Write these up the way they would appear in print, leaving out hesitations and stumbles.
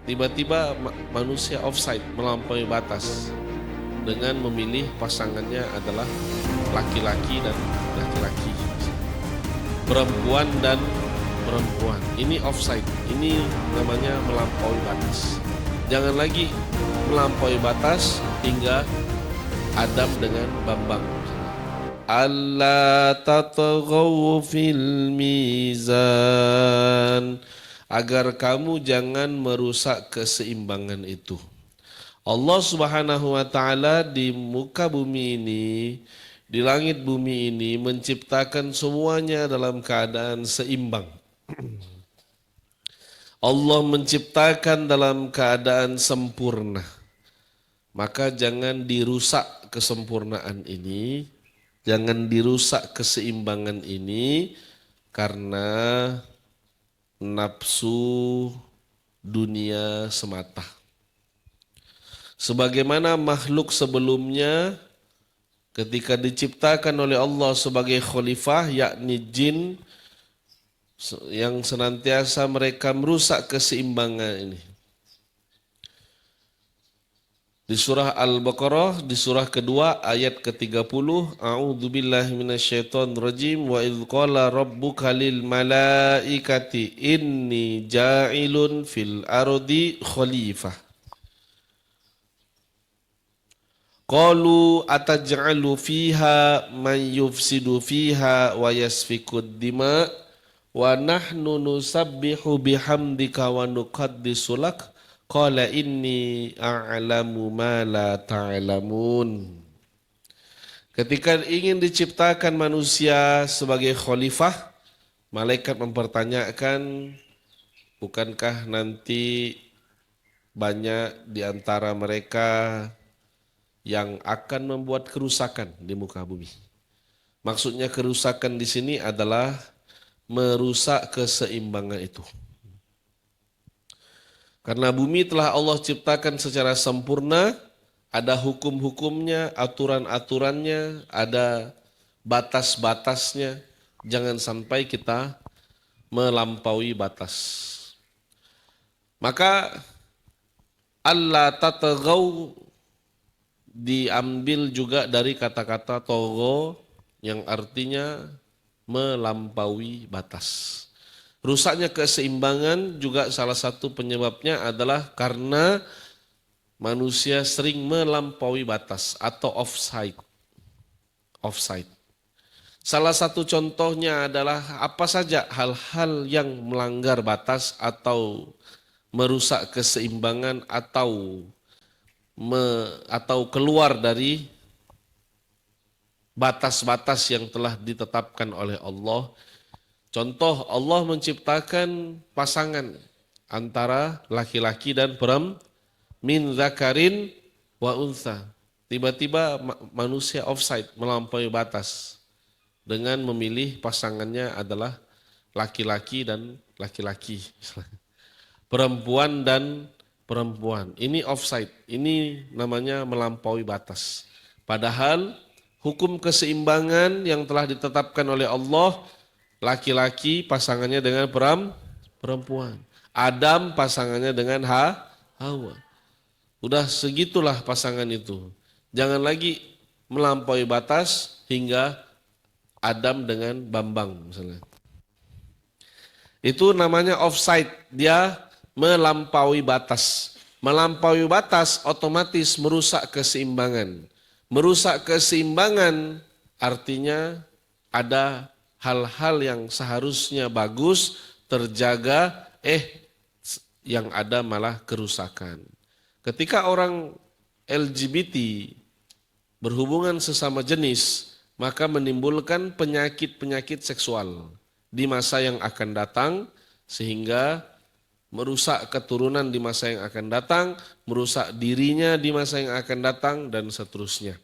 Tiba-tiba manusia offside, melampaui batas dengan memilih pasangannya adalah laki-laki dan laki-laki, perempuan dan perempuan. Ini offside, ini namanya melampaui batas. Jangan lagi melampaui batas hingga Adam dengan Bambang. Alla tatghaw fil mizan, agar kamu jangan merusak keseimbangan itu. Allah Subhanahu wa taala di muka bumi ini, di langit bumi ini menciptakan semuanya dalam keadaan seimbang. Allah menciptakan dalam keadaan sempurna. Maka jangan dirusak kesempurnaan ini, jangan dirusak keseimbangan ini karena nafsu dunia semata. Sebagaimana makhluk sebelumnya ketika diciptakan oleh Allah sebagai khalifah, yakni jin, yang senantiasa mereka merusak keseimbangan ini. Di surah Al-Baqarah, di surah kedua ayat ke-30, A'udzubillahi minasyaitonirrajim, wa idz qala rabbuka lil malaikati inni ja'ilun fil ardi khalifah. Qalu ataj'alu fiha man yufsidu fiha wa yasfikud dima wa nahnu nusabbihu bihamdika wa nuqaddisu lak qala inni a'lamu ma la ta'lamun. Ketika ingin diciptakan manusia sebagai khalifah, malaikat mempertanyakan, bukankah nanti banyak di antara mereka yang akan membuat kerusakan di muka bumi. Maksudnya kerusakan di sini adalah merusak keseimbangan itu. Karena bumi telah Allah ciptakan secara sempurna, ada hukum-hukumnya, aturan-aturannya, ada batas-batasnya. Jangan sampai kita melampaui batas. Maka Allah tatghaw diambil juga dari kata-kata togo yang artinya melampaui batas. Rusaknya keseimbangan juga salah satu penyebabnya adalah karena manusia sering melampaui batas atau offside. Offside. Salah satu contohnya adalah apa saja hal-hal yang melanggar batas atau merusak keseimbangan atau keluar dari batas-batas yang telah ditetapkan oleh Allah. Contoh, Allah menciptakan pasangan antara laki-laki dan perempuan, min zakarin wa untha. Tiba-tiba manusia offside, melampaui batas dengan memilih pasangannya adalah laki-laki dan laki-laki, perempuan dan perempuan. Ini offside, ini namanya melampaui batas. Padahal hukum keseimbangan yang telah ditetapkan oleh Allah, laki-laki pasangannya dengan perempuan. Adam pasangannya dengan Hawa. Udah segitulah pasangan itu. Jangan lagi melampaui batas hingga Adam dengan Bambang misalnya. Itu namanya offside, dia melampaui batas. Melampaui batas otomatis merusak keseimbangan. Merusak keseimbangan artinya ada hal-hal yang seharusnya bagus, terjaga, yang ada malah kerusakan. Ketika orang LGBT berhubungan sesama jenis, maka menimbulkan penyakit-penyakit seksual di masa yang akan datang, sehingga merusak keturunan di masa yang akan datang, merusak dirinya di masa yang akan datang, dan seterusnya.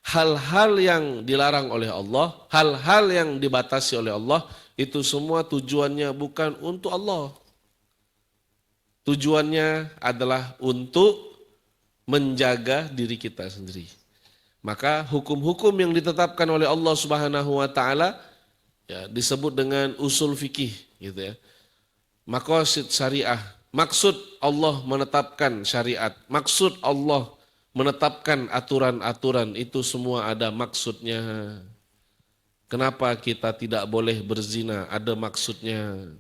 Hal-hal yang dilarang oleh Allah, hal-hal yang dibatasi oleh Allah, itu semua tujuannya bukan untuk Allah. Tujuannya adalah untuk menjaga diri kita sendiri. Maka hukum-hukum yang ditetapkan oleh Allah Subhanahu wa taala ya, disebut dengan usul fikih gitu ya. Maqasid syariah, Maksud Allah menetapkan syariat, maksud Allah menetapkan aturan-aturan itu semua ada maksudnya. Kenapa kita tidak boleh berzina? Ada maksudnya.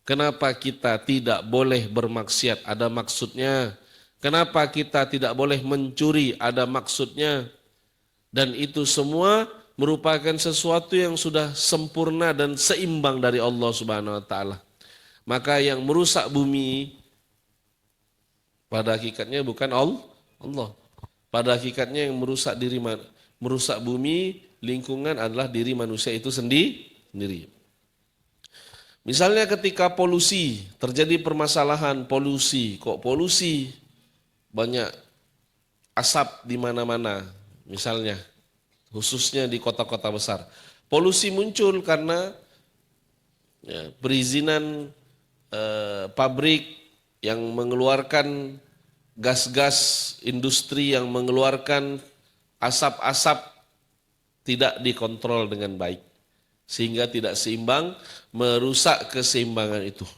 Kenapa kita tidak boleh bermaksiat? Ada maksudnya. Kenapa kita tidak boleh mencuri? Ada maksudnya. Dan itu semua merupakan sesuatu yang sudah sempurna dan seimbang dari Allah Subhanahu wa taala. Maka yang merusak bumi pada hakikatnya bukan Allah. Pada hakikatnya yang merusak bumi, lingkungan adalah diri manusia itu sendiri. Misalnya ketika polusi, terjadi permasalahan polusi, kok polusi banyak asap di mana-mana, misalnya khususnya di kota-kota besar. Polusi muncul karena perizinan pabrik yang mengeluarkan gas-gas, industri yang mengeluarkan asap-asap tidak dikontrol dengan baik. Sehingga tidak seimbang, merusak keseimbangan itu.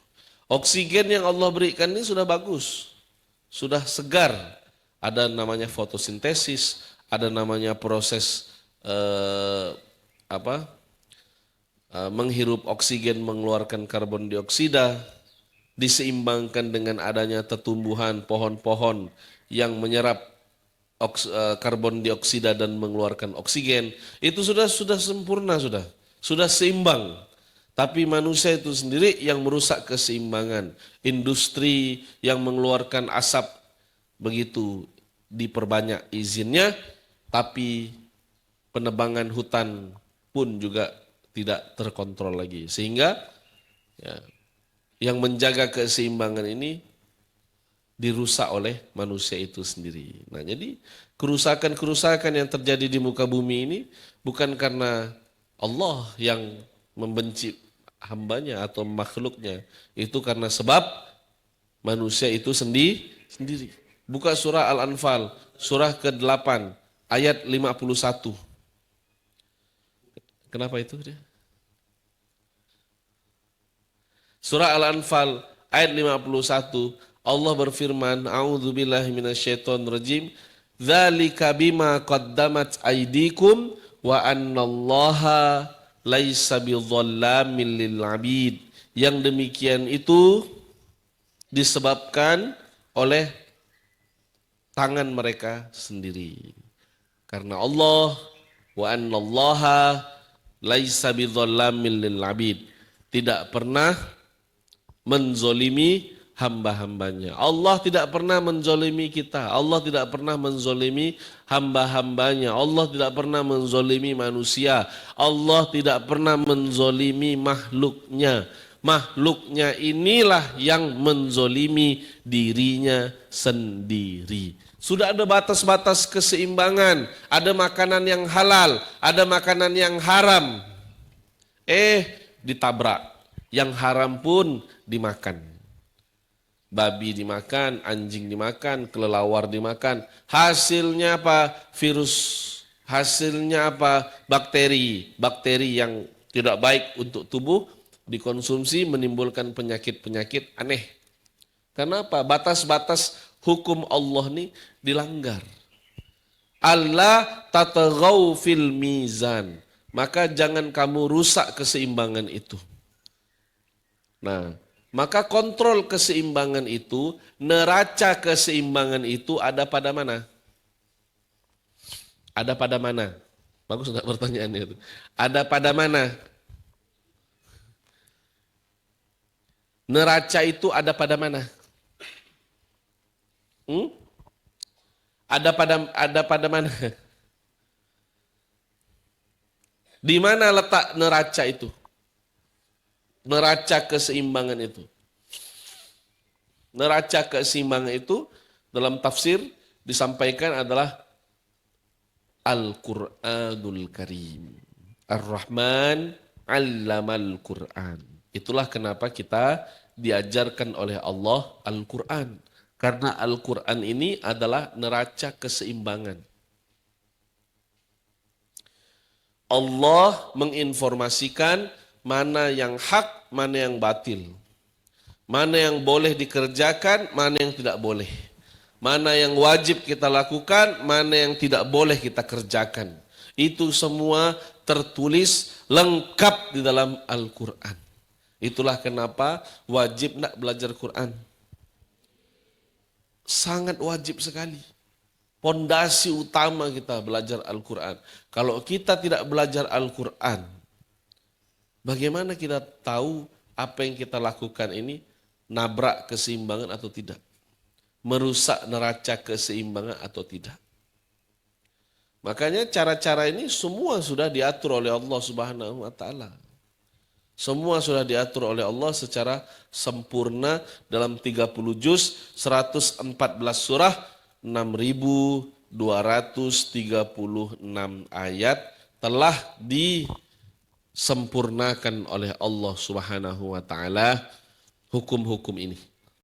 Oksigen yang Allah berikan ini sudah bagus, sudah segar. Ada namanya fotosintesis, ada namanya proses menghirup oksigen mengeluarkan karbon dioksida, diseimbangkan dengan adanya tetumbuhan pohon-pohon yang menyerap karbon dioksida dan mengeluarkan oksigen. Itu sudah sempurna, sudah seimbang. Tapi manusia itu sendiri yang merusak keseimbangan. Industri yang mengeluarkan asap begitu diperbanyak izinnya, tapi penebangan hutan pun juga tidak terkontrol lagi. Sehingga yang menjaga keseimbangan ini dirusak oleh manusia itu sendiri. Nah, jadi kerusakan-kerusakan yang terjadi di muka bumi ini bukan karena Allah yang membenci hambanya atau makhluknya. Itu karena sebab manusia itu sendiri. Buka surah Al-Anfal, surah ke-8, ayat 51. Kenapa itu dia? Surah Al-Anfal ayat 51, Allah berfirman, A'udzubillahi minasyaitonirrajim, dzalika bima qaddamat aydikum wa annallaha laisa bidzallamin lil 'abid. Yang demikian itu disebabkan oleh tangan mereka sendiri. Karena Allah wa annallaha laisa bidzallamin lil 'abid, tidak pernah menzolimi hamba-hambanya. Allah tidak pernah menzolimi kita. Allah tidak pernah menzolimi hamba-hambanya. Allah tidak pernah menzolimi manusia. Allah tidak pernah menzolimi makhluknya. Makhluknya inilah yang menzolimi dirinya sendiri. Sudah ada batas-batas keseimbangan. Ada makanan yang halal, ada makanan yang haram. Ditabrak. Yang haram pun dimakan. Babi dimakan, anjing dimakan, kelelawar dimakan. Hasilnya apa? Virus. Hasilnya apa? Bakteri. Bakteri yang tidak baik untuk tubuh dikonsumsi menimbulkan penyakit-penyakit aneh. Kenapa? Batas-batas hukum Allah ini dilanggar. Allah tataghaw fil mizan. Maka jangan kamu rusak keseimbangan itu. Nah, maka kontrol keseimbangan itu, neraca keseimbangan itu ada pada mana? Ada pada mana? Bagus enggak pertanyaannya itu? Ada pada mana? Neraca itu ada pada mana? Ada pada mana? Di mana letak neraca itu? Neraca keseimbangan itu. Neraca keseimbangan itu dalam tafsir disampaikan adalah Al-Qur'anul Karim. Ar-Rahman 'allamal Qur'an. Itulah kenapa kita diajarkan oleh Allah Al-Qur'an. Karena Al-Qur'an ini adalah neraca keseimbangan. Allah menginformasikan mana yang hak, mana yang batil. Mana yang boleh dikerjakan, mana yang tidak boleh. Mana yang wajib kita lakukan, mana yang tidak boleh kita kerjakan. Itu semua tertulis lengkap di dalam Al-Quran. Itulah kenapa wajib nak belajar Quran. Sangat wajib sekali. Pondasi utama kita belajar Al-Quran. Kalau kita tidak belajar Al-Quran, bagaimana kita tahu apa yang kita lakukan ini nabrak keseimbangan atau tidak? Merusak neraca keseimbangan atau tidak? Makanya cara-cara ini semua sudah diatur oleh Allah Subhanahu wa taala. Semua sudah diatur oleh Allah secara sempurna dalam 30 juz, 114 surah, 6.236 ayat telah disempurnakan oleh Allah Subhanahu wa taala hukum-hukum ini.